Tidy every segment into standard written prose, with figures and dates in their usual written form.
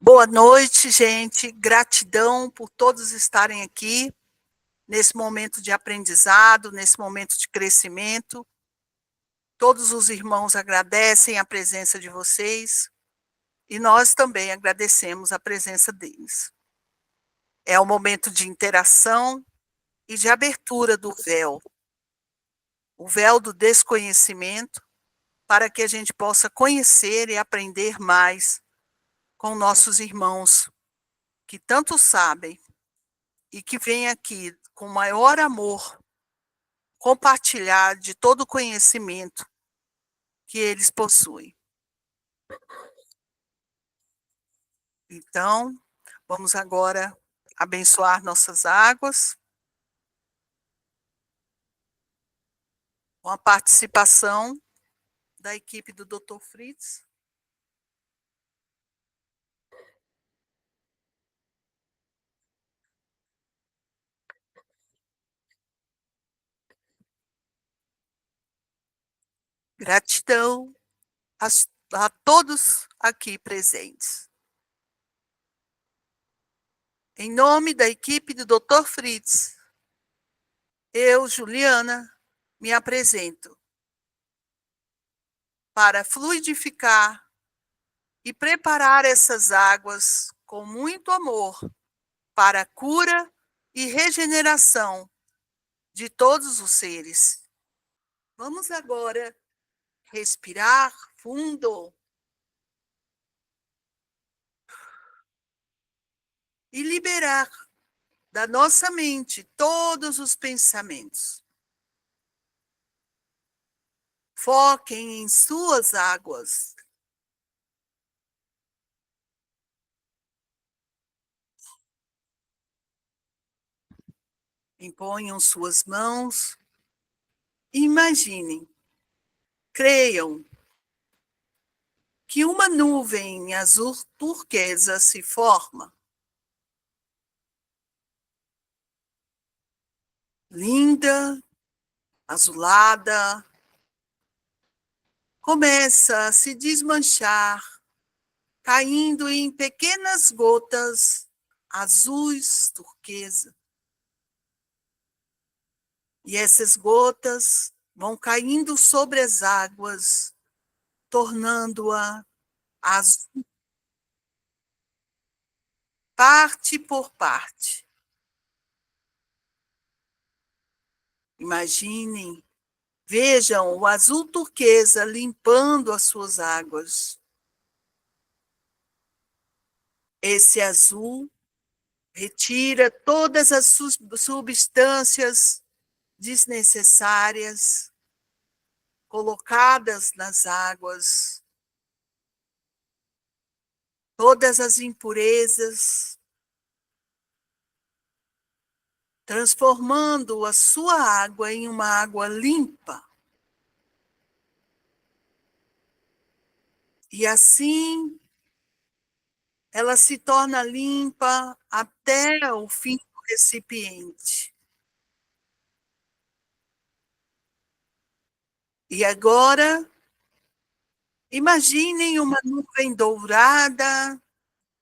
Boa noite, gente. Gratidão por todos estarem aqui nesse momento de aprendizado, nesse momento de crescimento. Todos os irmãos agradecem a presença de vocês e nós também agradecemos a presença deles. É um momento de interação e de abertura do véu, o véu do desconhecimento, para que a gente possa conhecer e aprender mais com nossos irmãos que tanto sabem e que vêm aqui com maior amor compartilhar de todo o conhecimento que eles possuem. Então, vamos agora abençoar nossas águas com a participação da equipe do Dr. Fritz. Gratidão a todos aqui presentes. Em nome da equipe do Dr. Fritz, eu, Juliana, me apresento para fluidificar e preparar essas águas com muito amor para a cura e regeneração de todos os seres. Vamos agora respirar fundo e liberar da nossa mente todos os pensamentos. Foquem em suas águas. Imponham suas mãos. Imaginem, creiam que uma nuvem azul turquesa se forma. Linda, azulada, começa a se desmanchar, caindo em pequenas gotas azuis turquesa. E essas gotas vão caindo sobre as águas, tornando-a azul, parte por parte. Imaginem, vejam o azul turquesa limpando as suas águas. Esse azul retira todas as substâncias desnecessárias colocadas nas águas, todas as impurezas, transformando a sua água em uma água limpa. E assim, ela se torna limpa até o fim do recipiente. E agora, imaginem uma nuvem dourada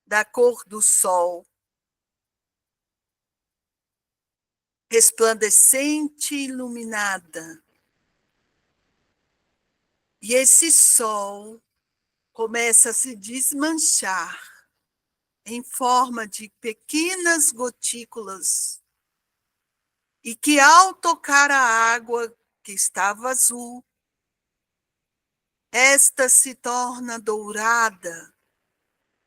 da cor do sol, resplandecente e iluminada. E esse sol começa a se desmanchar em forma de pequenas gotículas, e que ao tocar a água que estava azul, esta se torna dourada,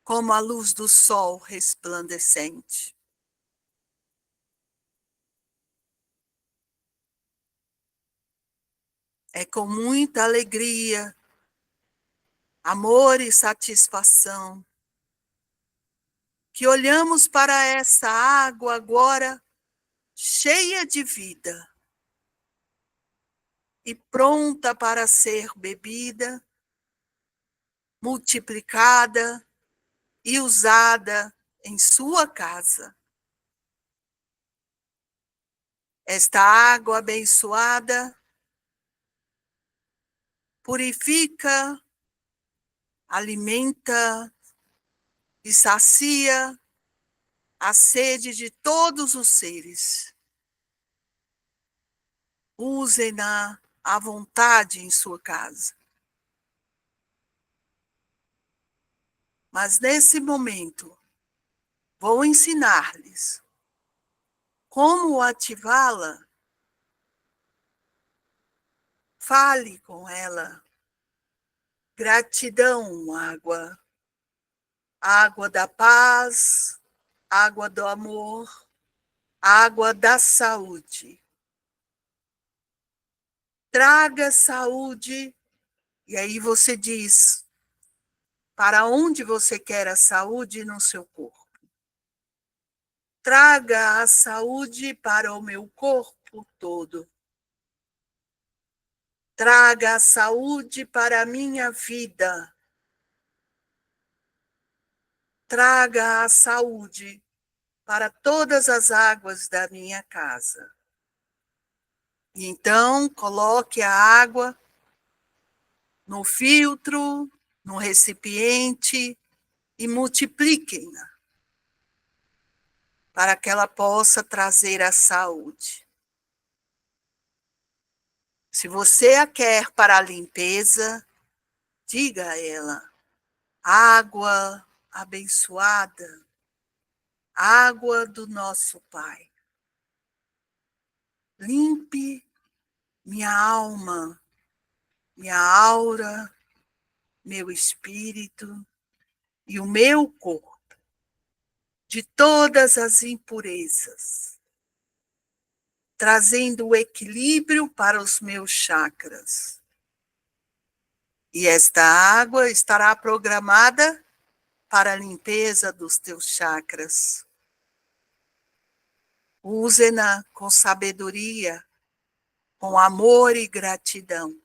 como a luz do sol resplandecente. É com muita alegria, amor e satisfação que olhamos para essa água agora cheia de vida e pronta para ser bebida, multiplicada e usada em sua casa. Esta água abençoada purifica, alimenta e sacia a sede de todos os seres. Usem-na à vontade em sua casa. Mas nesse momento, vou ensinar-lhes como ativá-la. Fale com ela. Gratidão, água. Água da paz, água do amor, água da saúde. Traga saúde, e aí você diz para onde você quer a saúde no seu corpo. Traga a saúde para o meu corpo todo. Traga a saúde para a minha vida. Traga a saúde para todas as águas da minha casa. E então, coloque a água no filtro, no recipiente e multipliquem-na para que ela possa trazer a saúde. Se você a quer para a limpeza, diga a ela: água abençoada, água do nosso Pai. Limpe minha alma, minha aura, meu espírito e o meu corpo de todas as impurezas, trazendo o equilíbrio para os meus chakras. E esta água estará programada para a limpeza dos teus chakras. Use-na com sabedoria, com amor e gratidão.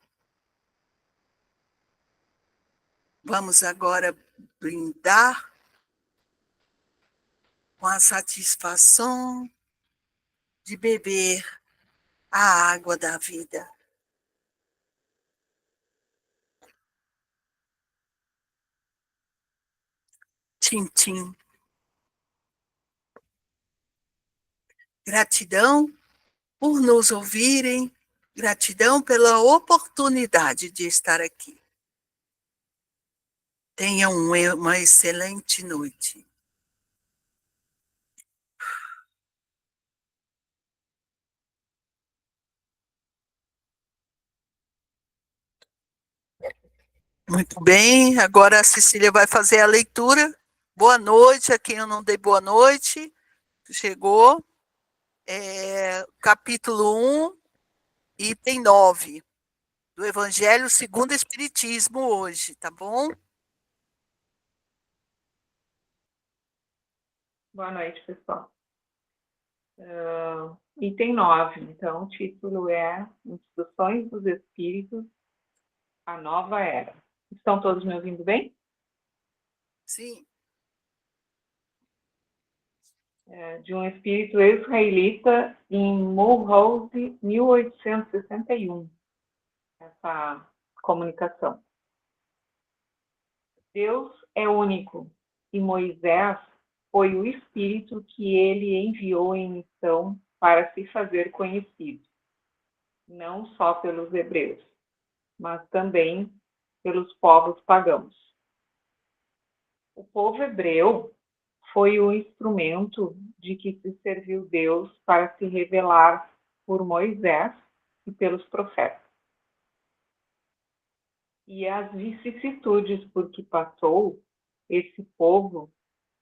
Vamos agora brindar com a satisfação de beber a água da vida. Tchim-tchim. Gratidão por nos ouvirem, gratidão pela oportunidade de estar aqui. Tenham uma excelente noite. Muito bem, agora a Cecília vai fazer a leitura. Boa noite a quem eu não dei boa noite. Chegou. Capítulo 1, item 9, do Evangelho segundo o Espiritismo hoje, tá bom? Boa noite, pessoal. Item 9, então, o título é Instruções dos Espíritos, a Nova Era. Estão todos me ouvindo bem? Sim. De um espírito israelita em Mulhouse, 1861, essa comunicação. Deus é único e Moisés foi o espírito que ele enviou em missão para se fazer conhecido, não só pelos hebreus, mas também pelos povos pagãos. O povo hebreu foi o instrumento de que se serviu Deus para se revelar por Moisés e pelos profetas. E as vicissitudes por que passou esse povo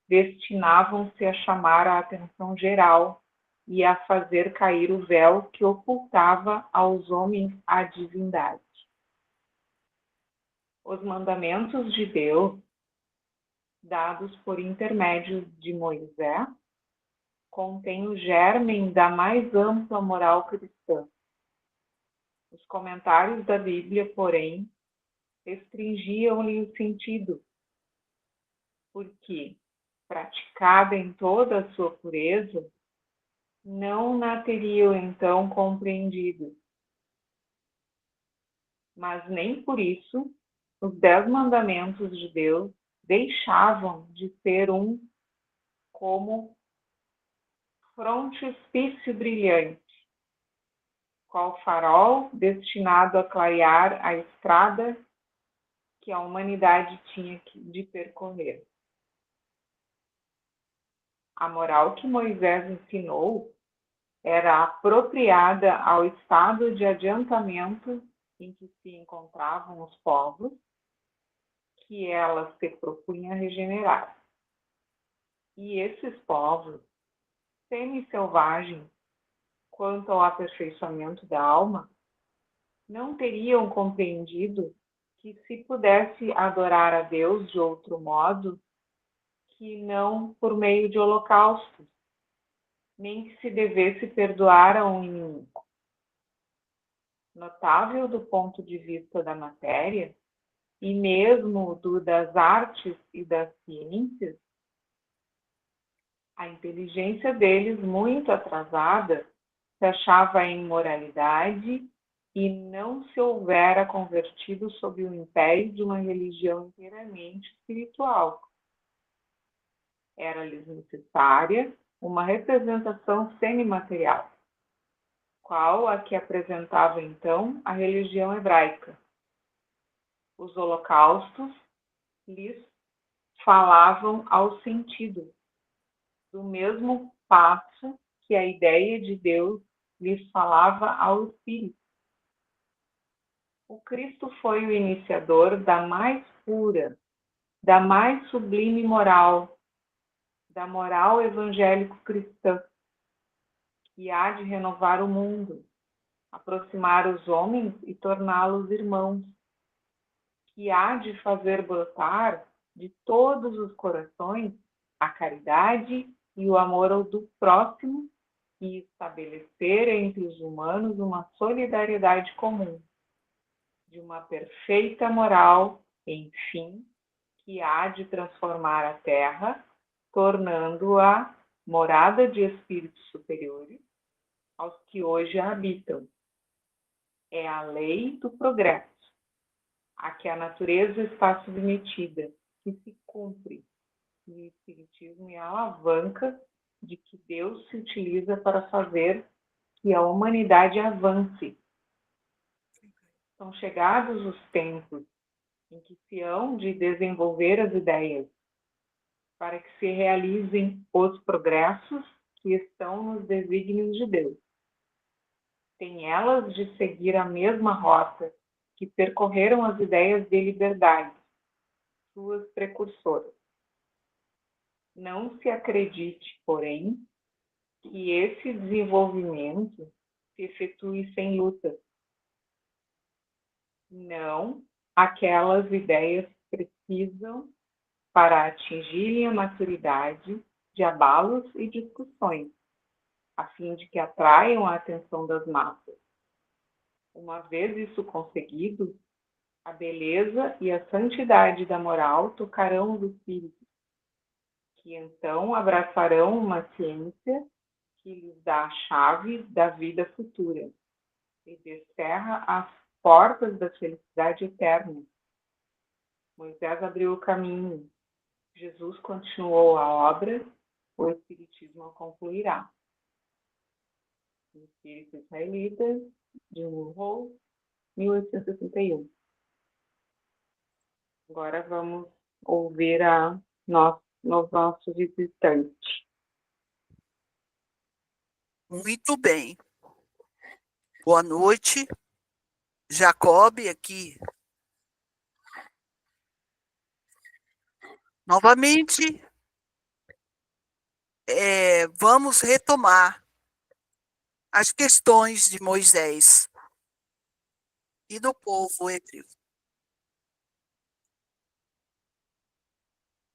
destinavam-se a chamar a atenção geral e a fazer cair o véu que ocultava aos homens a divindade. Os mandamentos de Deus, dados por intermédio de Moisés, contêm o germen da mais ampla moral cristã. Os comentários da Bíblia, porém, restringiam-lhe o sentido, porque, praticada em toda a sua pureza, não na teriam então compreendido. Mas nem por isso os 10 mandamentos de Deus deixavam de ser como frontispício brilhante, qual farol destinado a clarear a estrada que a humanidade tinha de percorrer. A moral que Moisés ensinou era apropriada ao estado de adiantamento em que se encontravam os povos que ela se propunha regenerar. E esses povos, semi-selvagens quanto ao aperfeiçoamento da alma, não teriam compreendido que se pudesse adorar a Deus de outro modo que não por meio de holocaustos, nem que se devesse perdoar a um inimigo. Notável do ponto de vista da matéria, e mesmo das artes e das ciências, a inteligência deles, muito atrasada, se achava em moralidade e não se houvera convertido sob o império de uma religião inteiramente espiritual. Era-lhes necessária uma representação semimaterial, qual a que apresentava então a religião hebraica. Os holocaustos lhes falavam ao sentido, do mesmo passo que a ideia de Deus lhes falava ao espírito. O Cristo foi o iniciador da mais pura, da mais sublime moral, da moral evangélico-cristã, que há de renovar o mundo, aproximar os homens e torná-los irmãos, que há de fazer brotar de todos os corações a caridade e o amor ao do próximo e estabelecer entre os humanos uma solidariedade comum, de uma perfeita moral, enfim, que há de transformar a Terra, tornando-a morada de espíritos superiores aos que hoje a habitam. É a lei do progresso, a que a natureza está submetida, que se cumpre. E o espiritismo é a alavanca de que Deus se utiliza para fazer que a humanidade avance. São chegados os tempos em que se hão de desenvolver as ideias para que se realizem os progressos que estão nos desígnios de Deus. Tem elas de seguir a mesma rota que percorreram as ideias de liberdade, suas precursoras. Não se acredite, porém, que esse desenvolvimento se efetue sem lutas. Não, aquelas ideias precisam, para atingirem a maturidade, de abalos e discussões, a fim de que atraiam a atenção das massas. Uma vez isso conseguido, a beleza e a santidade da moral tocarão os espíritos, que então abraçarão uma ciência que lhes dá a chave da vida futura e descerra as portas da felicidade eterna. Moisés abriu o caminho, Jesus continuou a obra, o Espiritismo a concluirá. Espírito Israelita, de Monroe, 1861. Agora vamos ouvir nosso visitante. Muito bem. Boa noite. Jacob aqui. Novamente, vamos retomar as questões de Moisés e do povo hebreu.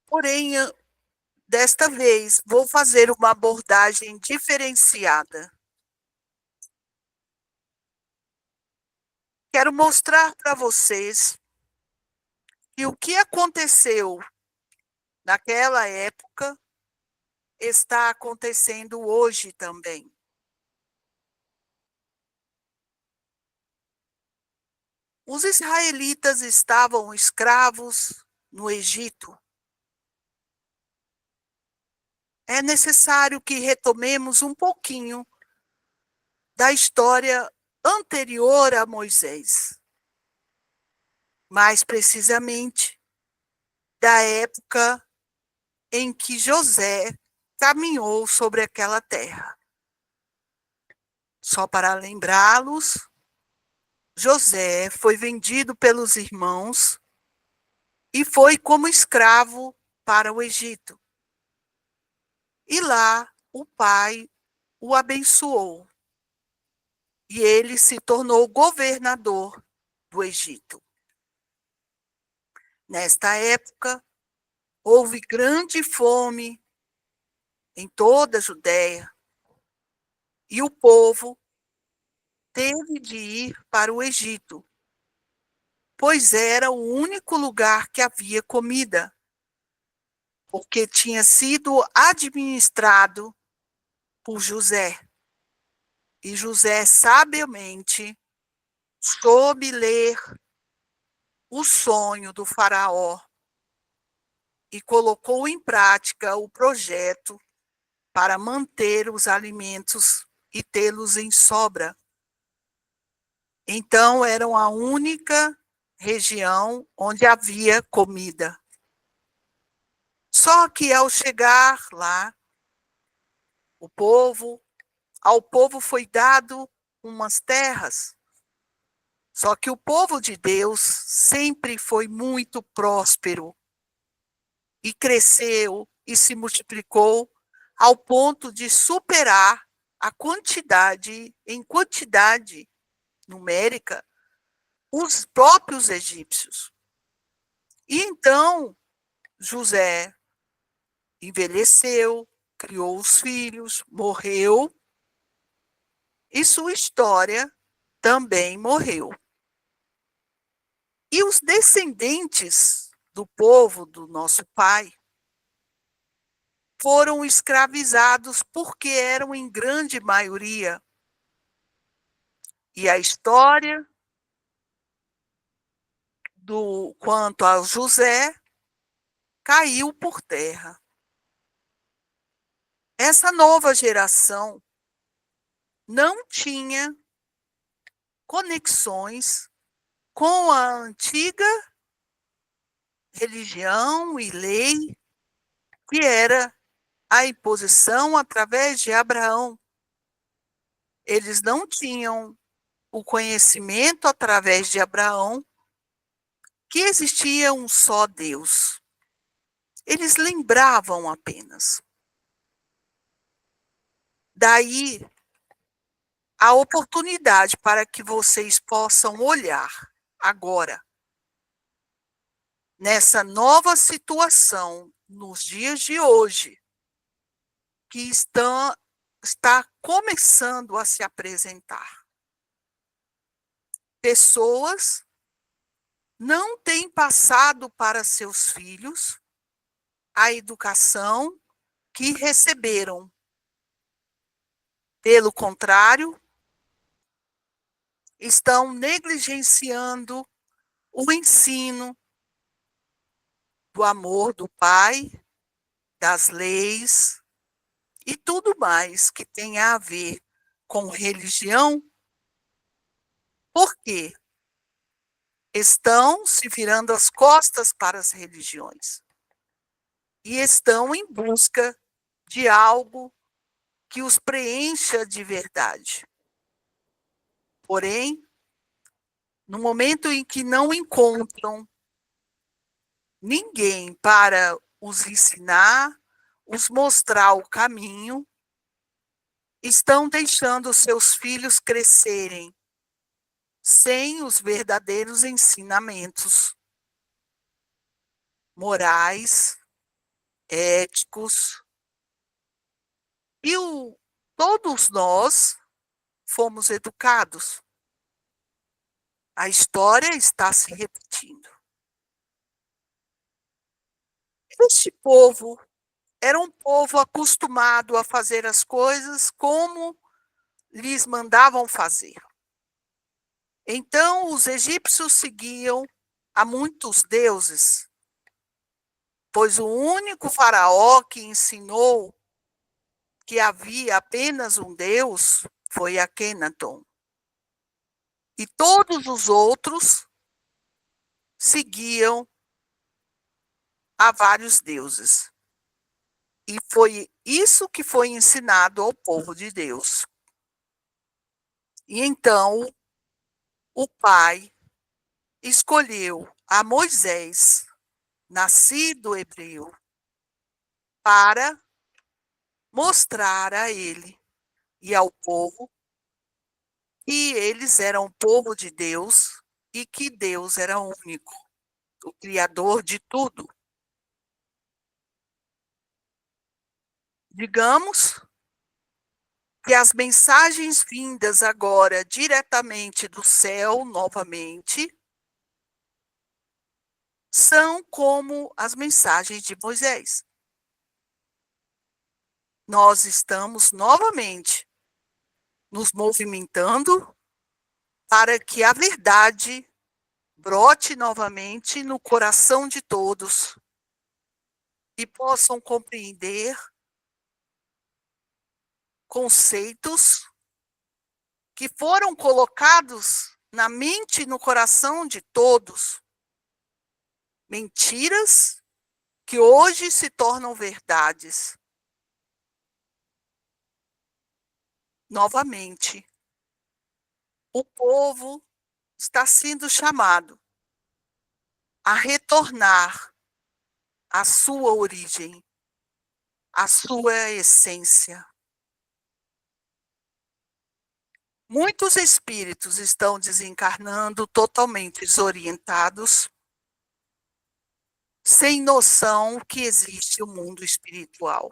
Porém, desta vez, vou fazer uma abordagem diferenciada. Quero mostrar para vocês que o que aconteceu naquela época está acontecendo hoje também. Os israelitas estavam escravos no Egito é necessário que retomemos um pouquinho da história anterior a Moisés. Mais precisamente, da época em que José caminhou sobre aquela terra. Só para lembrá-los, José foi vendido pelos irmãos e foi como escravo para o Egito. E lá o pai o abençoou e ele se tornou governador do Egito. Nesta época, houve grande fome em toda a Judéia e o povo teve de ir para o Egito, pois era o único lugar que havia comida, porque tinha sido administrado por José. E José sabiamente soube ler o sonho do faraó e colocou em prática o projeto para manter os alimentos e tê-los em sobra. Então, eram a única região onde havia comida. Só que ao chegar lá, ao povo foi dado umas terras. Só que o povo de Deus sempre foi muito próspero e cresceu e se multiplicou ao ponto de superar em quantidade numérica, os próprios egípcios. E então, José envelheceu, criou os filhos, morreu, e sua história também morreu. E os descendentes do povo do nosso pai foram escravizados porque eram em grande maioria. E a história quanto a José caiu por terra. Essa nova geração não tinha conexões com a antiga religião e lei, que era a imposição através de Abraão. Eles não tinham o conhecimento através de Abraão que existia um só Deus. Eles lembravam apenas. Daí a oportunidade para que vocês possam olhar agora nessa nova situação, nos dias de hoje, que está começando a se apresentar. Pessoas não têm passado para seus filhos a educação que receberam. Pelo contrário, estão negligenciando o ensino do amor do Pai, das leis e tudo mais que tem a ver com religião. Por quê? Estão se virando as costas para as religiões e estão em busca de algo que os preencha de verdade. Porém, no momento em que não encontram ninguém para os ensinar, os mostrar o caminho, estão deixando seus filhos crescerem sem os verdadeiros ensinamentos morais, éticos. E todos nós fomos educados. A história está se repetindo. Este povo era um povo acostumado a fazer as coisas como lhes mandavam fazer. Então, os egípcios seguiam a muitos deuses, pois o único faraó que ensinou que havia apenas um Deus foi Akhenaton. E todos os outros seguiam a vários deuses. E foi isso que foi ensinado ao povo de Deus. E então, o Pai escolheu a Moisés, nascido hebreu, para mostrar a ele e ao povo que eles eram o povo de Deus e que Deus era único, o Criador de tudo. Digamos que as mensagens vindas agora diretamente do céu, novamente, são como as mensagens de Moisés. Nós estamos novamente nos movimentando para que a verdade brote novamente no coração de todos e possam compreender conceitos que foram colocados na mente e no coração de todos. Mentiras que hoje se tornam verdades. Novamente, o povo está sendo chamado a retornar à sua origem, à sua essência. Muitos espíritos estão desencarnando totalmente desorientados, sem noção que existe o mundo espiritual.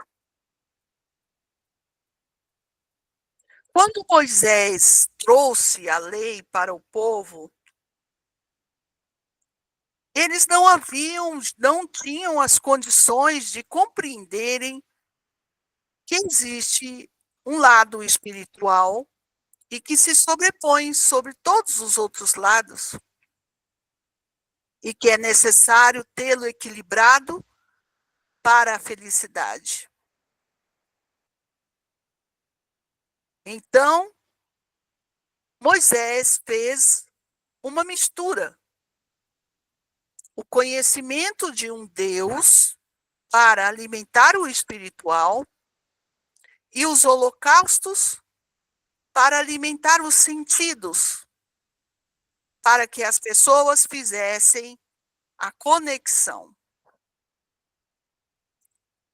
Quando Moisés trouxe a lei para o povo, eles não tinham as condições de compreenderem que existe um lado espiritual e que se sobrepõe sobre todos os outros lados e que é necessário tê-lo equilibrado para a felicidade. Então, Moisés fez uma mistura. O conhecimento de um Deus para alimentar o espiritual e os holocaustos para alimentar os sentidos, para que as pessoas fizessem a conexão.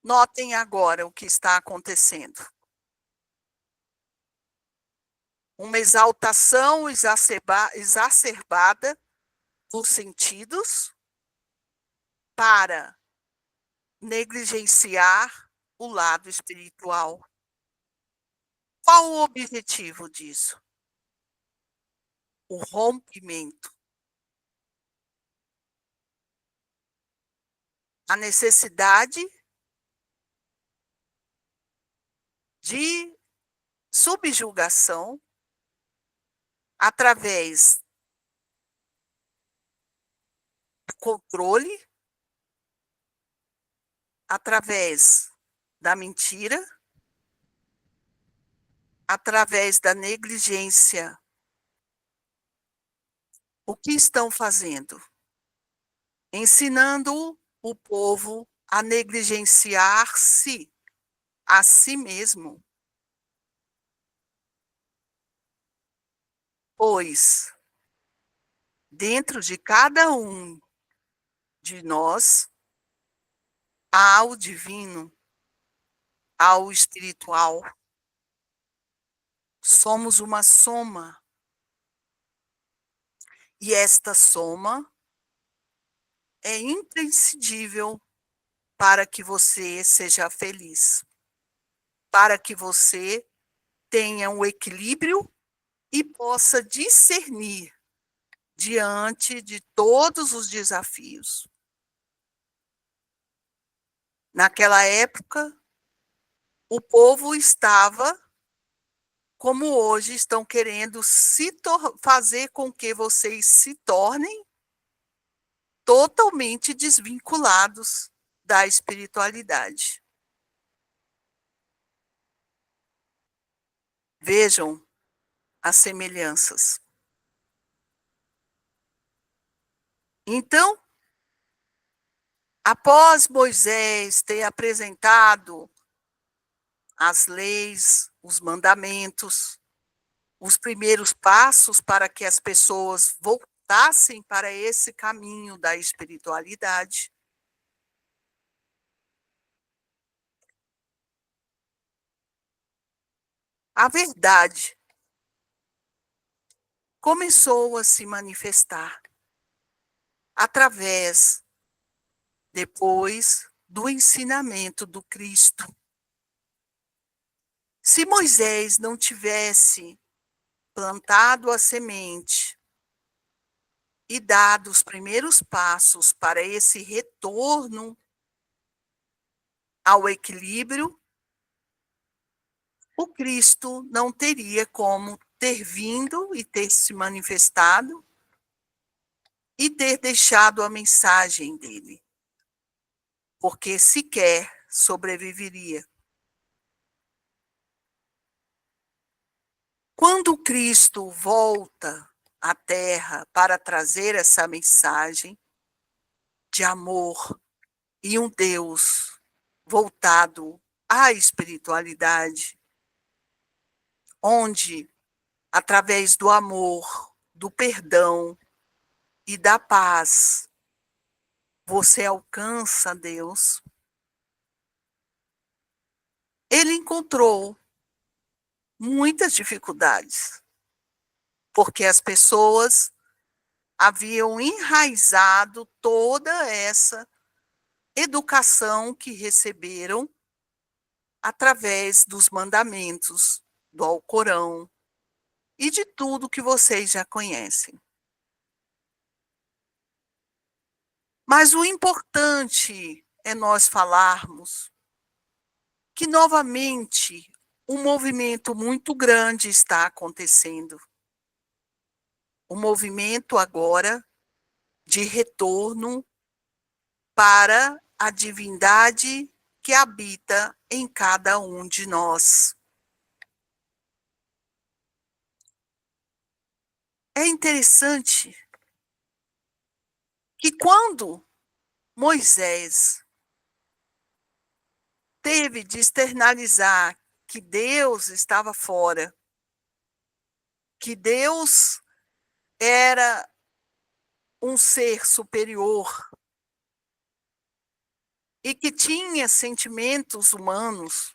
Notem agora o que está acontecendo. Uma exaltação exacerbada dos sentidos para negligenciar o lado espiritual. Qual o objetivo disso? O rompimento. A necessidade de subjugação através do controle, através da mentira, através da negligência. O que estão fazendo? Ensinando o povo a negligenciar-se a si mesmo. Pois dentro de cada um de nós há o divino, há o espiritual. Somos uma soma. E esta soma é imprescindível para que você seja feliz, para que você tenha um equilíbrio e possa discernir diante de todos os desafios. Naquela época, o povo estava, como hoje, estão querendo fazer com que vocês se tornem totalmente desvinculados da espiritualidade. Vejam as semelhanças. Então, após Moisés ter apresentado as leis, os mandamentos, os primeiros passos para que as pessoas voltassem para esse caminho da espiritualidade, a verdade começou a se manifestar através, depois, do ensinamento do Cristo. Se Moisés não tivesse plantado a semente e dado os primeiros passos para esse retorno ao equilíbrio, o Cristo não teria como ter vindo e ter se manifestado e ter deixado a mensagem dele, porque sequer sobreviveria. Quando Cristo volta à Terra para trazer essa mensagem de amor e um Deus voltado à espiritualidade, onde, através do amor, do perdão e da paz, você alcança Deus, ele encontrou muitas dificuldades, porque as pessoas haviam enraizado toda essa educação que receberam através dos mandamentos do Alcorão e de tudo que vocês já conhecem. Mas o importante é nós falarmos que, novamente, um movimento muito grande está acontecendo. Um movimento agora de retorno para a divindade que habita em cada um de nós. É interessante que quando Moisés teve de externalizar que Deus estava fora, que Deus era um ser superior e que tinha sentimentos humanos,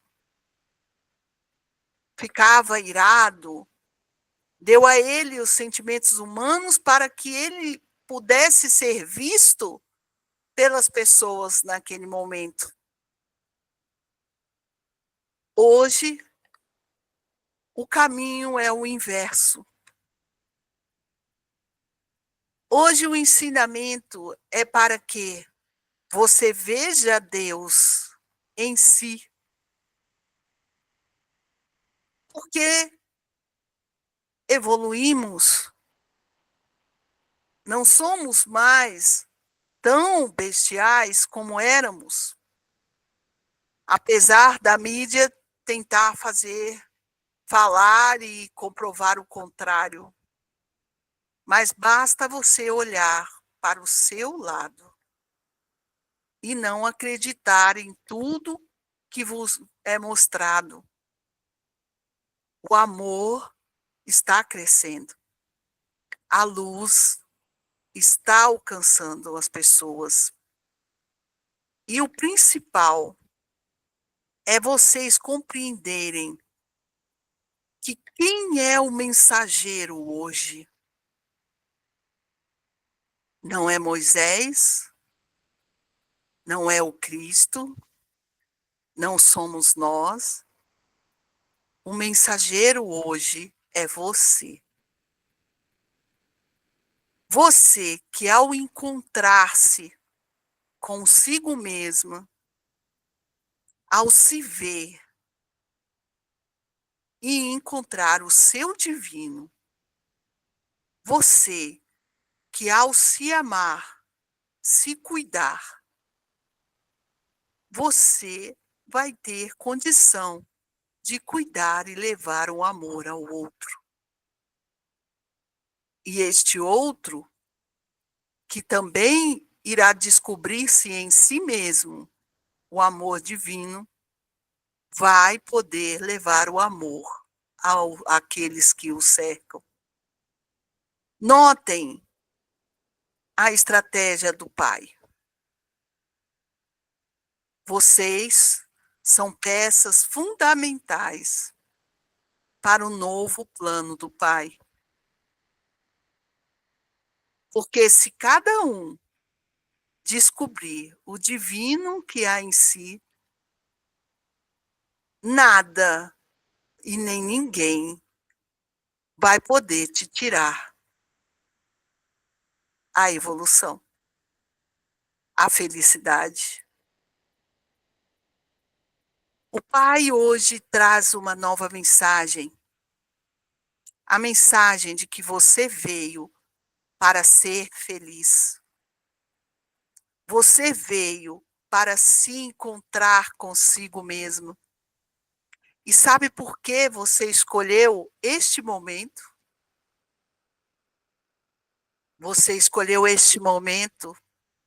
ficava irado, deu a ele os sentimentos humanos para que ele pudesse ser visto pelas pessoas naquele momento. Hoje, o caminho é o inverso. Hoje, o ensinamento é para que você veja Deus em si. Porque evoluímos, não somos mais tão bestiais como éramos, apesar da mídia tentar falar e comprovar o contrário. Mas basta você olhar para o seu lado e não acreditar em tudo que vos é mostrado. O amor está crescendo. A luz está alcançando as pessoas. E o principal é vocês compreenderem que quem é o mensageiro hoje não é Moisés, não é o Cristo, não somos nós. O mensageiro hoje é você. Você que, ao encontrar-se consigo mesma, ao se ver e encontrar o seu divino, você que, ao se amar, se cuidar, você vai ter condição de cuidar e levar o amor ao outro. E este outro, que também irá descobrir-se em si mesmo o amor divino, vai poder levar o amor àqueles que o cercam. Notem a estratégia do Pai. Vocês são peças fundamentais para o novo plano do Pai. Porque se cada um descobrir o divino que há em si, nada e nem ninguém vai poder te tirar a evolução, a felicidade. O Pai hoje traz uma nova mensagem, a mensagem de que você veio para ser feliz. Você veio para se encontrar consigo mesmo. E sabe por que você escolheu este momento? Você escolheu este momento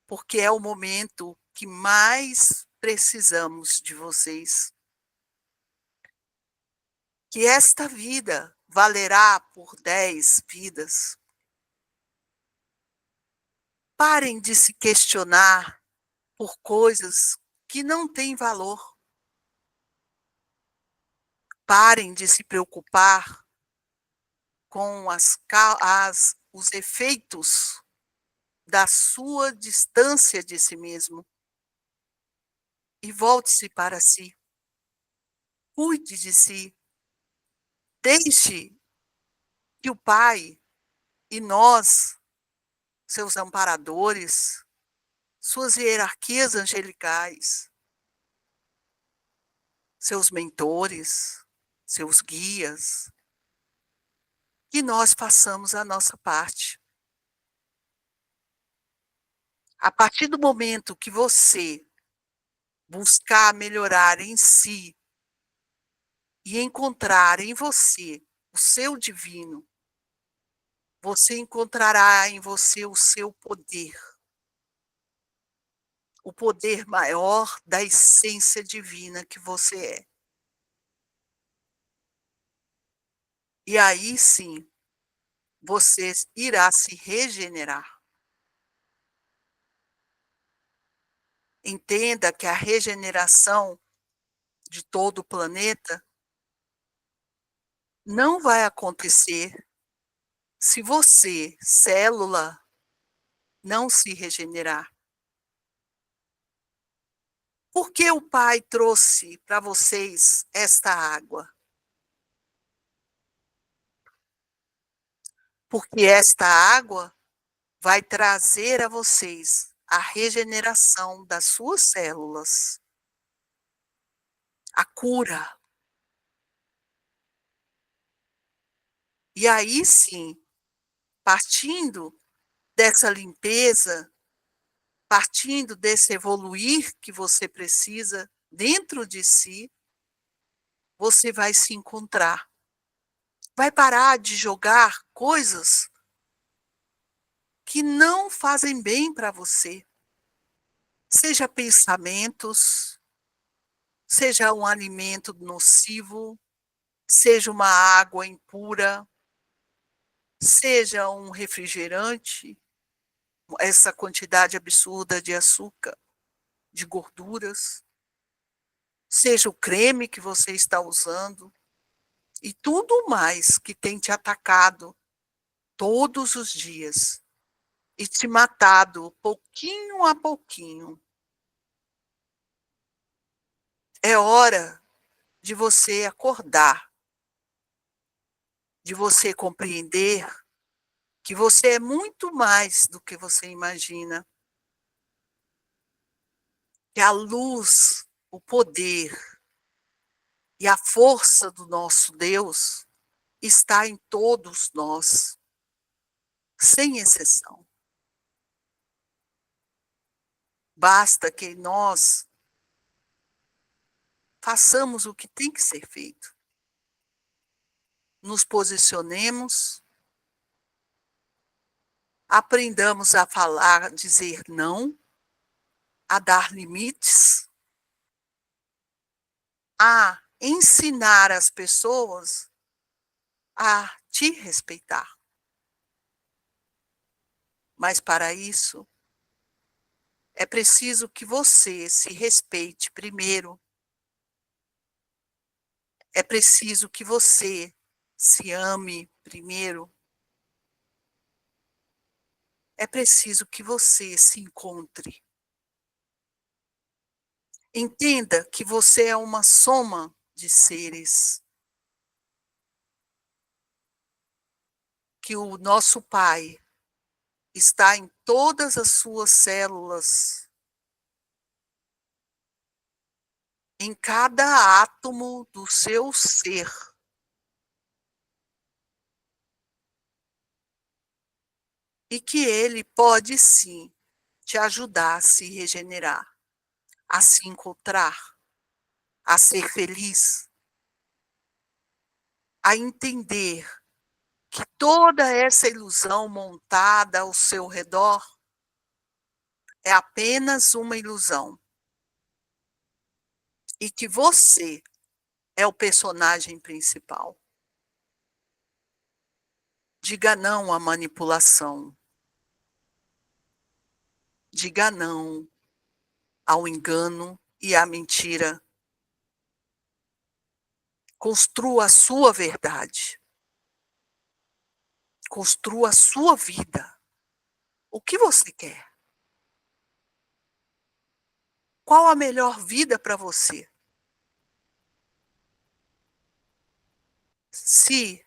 porque é o momento que mais precisamos de vocês. Que esta vida valerá por 10 vidas. Parem de se questionar por coisas que não têm valor. Parem de se preocupar com os efeitos da sua distância de si mesmo. E volte-se para si. Cuide de si. Deixe que o Pai e nós, seus amparadores, suas hierarquias angelicais, seus mentores, seus guias, que nós façamos a nossa parte. A partir do momento que você buscar melhorar em si e encontrar em você o seu divino, você encontrará em você o seu poder. O poder maior da essência divina que você é. E aí sim, você irá se regenerar. Entenda que a regeneração de todo o planeta não vai acontecer se você, célula, não se regenerar. Por que o Pai trouxe para vocês esta água? Porque esta água vai trazer a vocês a regeneração das suas células, a cura. E aí sim, partindo dessa limpeza, partindo desse evoluir que você precisa dentro de si, você vai se encontrar. Vai parar de jogar coisas que não fazem bem para você. Seja pensamentos, seja um alimento nocivo, seja uma água impura, seja um refrigerante, essa quantidade absurda de açúcar, de gorduras, seja o creme que você está usando, e tudo mais que tem te atacado todos os dias e te matado pouquinho a pouquinho. É hora de você acordar, de você compreender que você é muito mais do que você imagina. Que a luz, o poder e a força do nosso Deus está em todos nós, sem exceção. Basta que nós façamos o que tem que ser feito. nos posicionemos, aprendamos a falar, a dizer não, a dar limites, a ensinar as pessoas a te respeitar. Mas para isso, é preciso que você se respeite primeiro. É preciso que você se ame primeiro. É preciso que você se encontre. Entenda que você é uma soma de seres. Que o nosso Pai está em todas as suas células, em cada átomo do seu ser. E que Ele pode sim te ajudar a se regenerar, a se encontrar, a ser feliz, a entender que toda essa ilusão montada ao seu redor é apenas uma ilusão. E que você é o personagem principal. Diga não à manipulação. Diga não ao engano e à mentira. Construa a sua verdade. Construa a sua vida. O que você quer? Qual a melhor vida para você? Se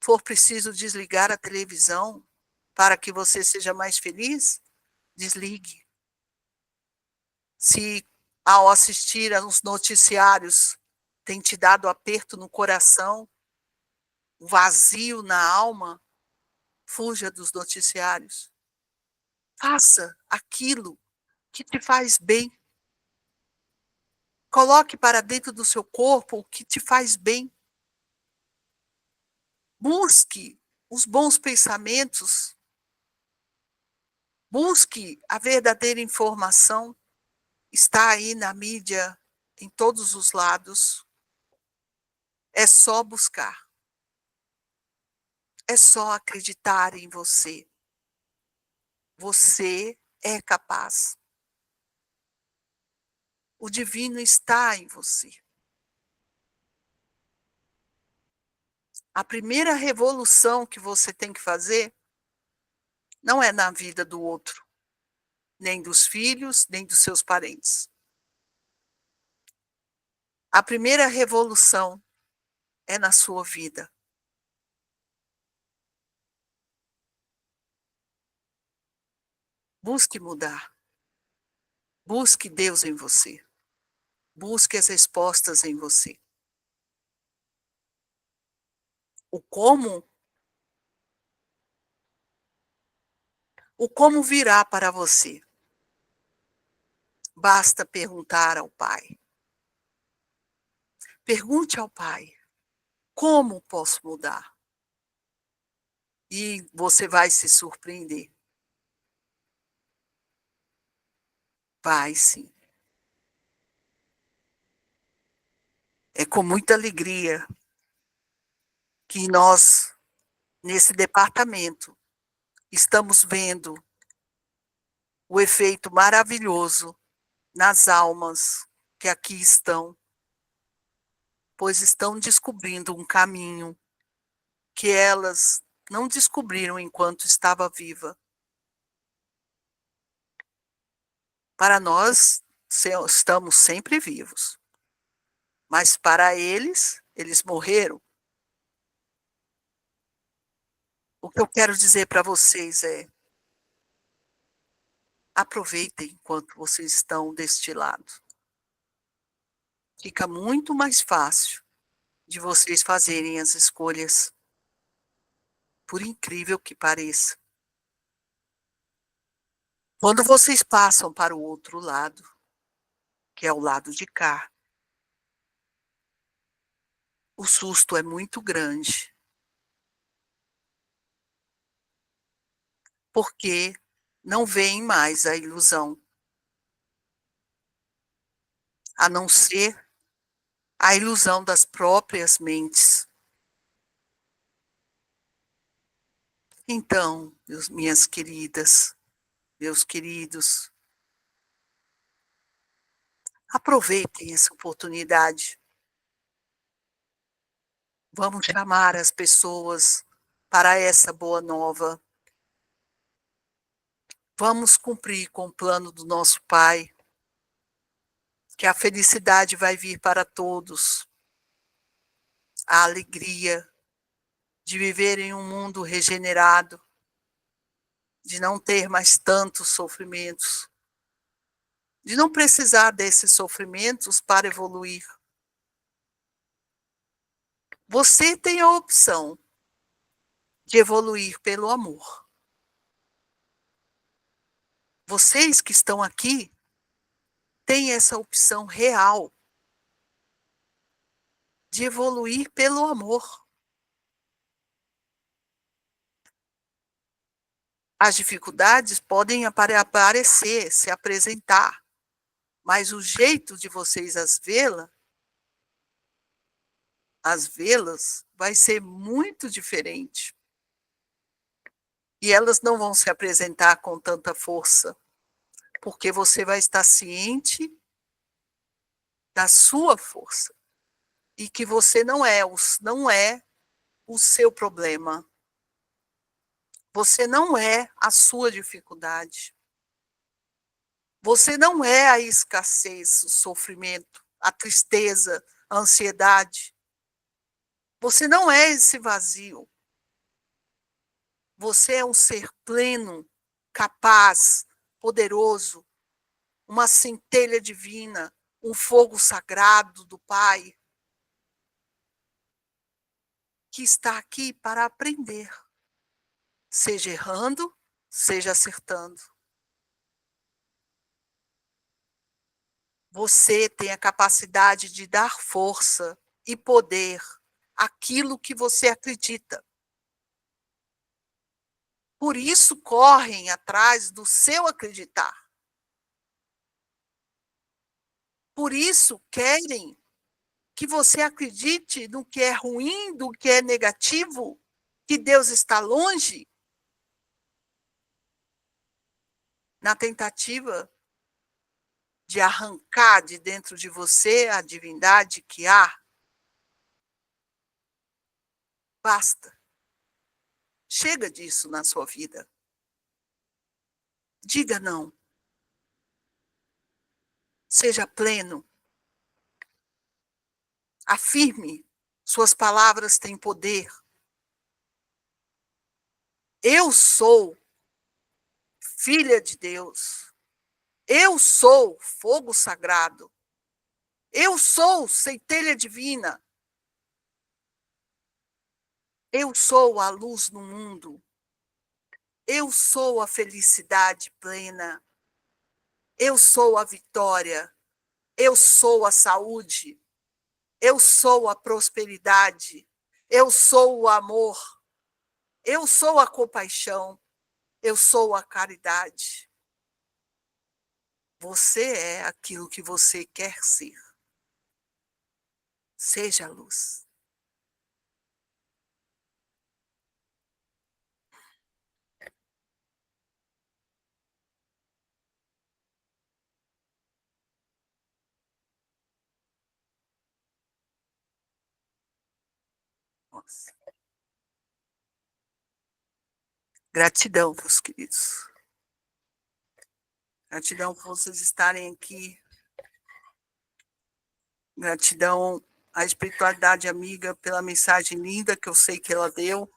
for preciso desligar a televisão para que você seja mais feliz, desligue. Se ao assistir aos noticiários tem te dado aperto no coração, vazio na alma, fuja dos noticiários. Faça aquilo que te faz bem. Coloque para dentro do seu corpo o que te faz bem. Busque os bons pensamentos. Busque a verdadeira informação. Está aí na mídia, em todos os lados. É só buscar. É só acreditar em você. Você é capaz. O divino está em você. A primeira revolução que você tem que fazer não é na vida do outro, nem dos filhos, nem dos seus parentes. A primeira revolução é na sua vida. Busque mudar. Busque Deus em você. Busque as respostas em você. O como virá para você. Basta perguntar ao Pai. Pergunte ao Pai, como posso mudar? E você vai se surpreender. Vai sim. É com muita alegria que nós, nesse departamento, estamos vendo o efeito maravilhoso nas almas que aqui estão, pois estão descobrindo um caminho que elas não descobriram enquanto estava viva. Para nós, estamos sempre vivos. Mas para eles, eles morreram. O que eu quero dizer para vocês é: aproveitem enquanto vocês estão deste lado. Fica muito mais fácil de vocês fazerem as escolhas, por incrível que pareça. Quando vocês passam para o outro lado, que é o lado de cá, o susto é muito grande. Porque não veem mais a ilusão, a não ser a ilusão das próprias mentes. Então, minhas queridas, meus queridos, aproveitem essa oportunidade. Vamos chamar as pessoas para essa boa nova. Vamos cumprir com o plano do nosso Pai, que a felicidade vai vir para todos, a alegria de viver em um mundo regenerado, de não ter mais tantos sofrimentos, de não precisar desses sofrimentos para evoluir. Você tem a opção de evoluir pelo amor. Vocês que estão aqui têm essa opção real de evoluir pelo amor. As dificuldades podem aparecer, se apresentar, mas o jeito de vocês as vê-las, vai ser muito diferente. E elas não vão se apresentar com tanta força, porque você vai estar ciente da sua força e que você não é o seu problema. Você não é a sua dificuldade. Você não é a escassez, o sofrimento, a tristeza, a ansiedade. Você não é esse vazio. Você é um ser pleno, capaz, poderoso, uma centelha divina, um fogo sagrado do Pai, que está aqui para aprender, seja errando, seja acertando. Você tem a capacidade de dar força e poder àquilo que você acredita. Por isso correm atrás do seu acreditar. Por isso querem que você acredite no que é ruim, do que é negativo, que Deus está longe, na tentativa de arrancar de dentro de você a divindade que há. Basta. Chega disso na sua vida. Diga não. Seja pleno. Afirme. Suas palavras têm poder. Eu sou filha de Deus. Eu sou fogo sagrado. Eu sou centelha divina. Eu sou a luz no mundo. Eu sou a felicidade plena. Eu sou a vitória. Eu sou a saúde. Eu sou a prosperidade. Eu sou o amor. Eu sou a compaixão. Eu sou a caridade. Você é aquilo que você quer ser. Seja a luz. Nossa. Gratidão, meus queridos. Gratidão por vocês estarem aqui. Gratidão à espiritualidade amiga pela mensagem linda que eu sei que ela deu.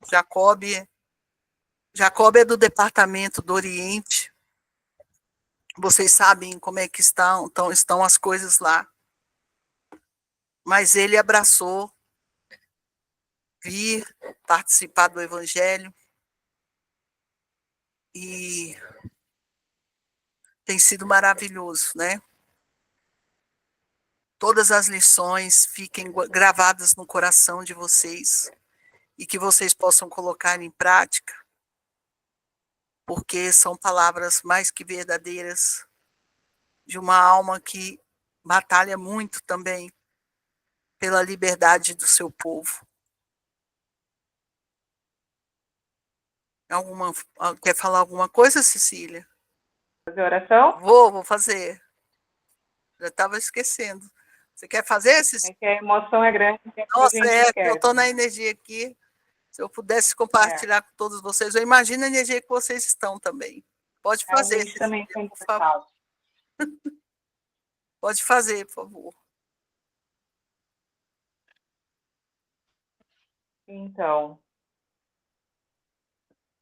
Jacob é do Departamento do Oriente. Vocês sabem como é que estão as coisas lá. Mas ele abraçou vir participar do Evangelho e tem sido maravilhoso, né? todas as lições fiquem gravadas no coração de vocês e que vocês possam colocar em prática, porque são palavras mais que verdadeiras de uma alma que batalha muito também pela liberdade do seu povo. Quer falar alguma coisa, Cecília? Fazer oração? Vou fazer. Já estava esquecendo. Você quer fazer, Cecília? É que a emoção é grande, a Nossa, gente eu esquece. estou na energia aqui. Se eu pudesse compartilhar com todos vocês, eu imagino a energia que vocês estão também. Pode fazer, A gente também Cecília, tem por favor. pensado. Pode fazer, por favor. Então,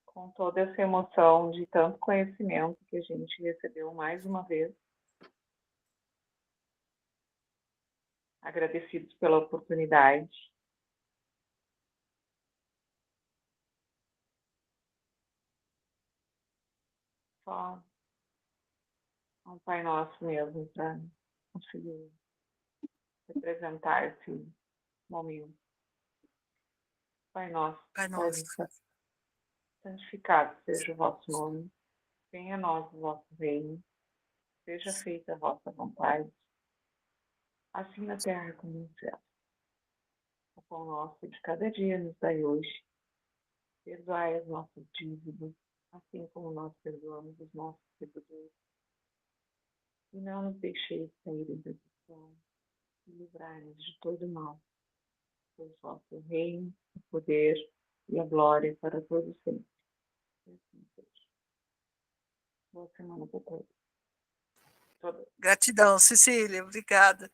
com toda essa emoção de tanto conhecimento que a gente recebeu mais uma vez, agradecidos pela oportunidade. Só um Pai Nosso mesmo para conseguir representar esse momento. Pai Nosso, Pai nosso. santificado seja o vosso nome, venha a nós o vosso reino, seja feita a vossa vontade, assim na terra como no céu. O pão nosso de cada dia nos dai hoje. Perdoai as nossas dívidas, assim como nós perdoamos os nossos devedores. E não nos deixeis cair em tentação, e livrai-nos de todo mal. Pois vosso reino, o poder e a glória para todos sempre. Assim seja. Boa semana para todos. Gratidão, Cecília, obrigada.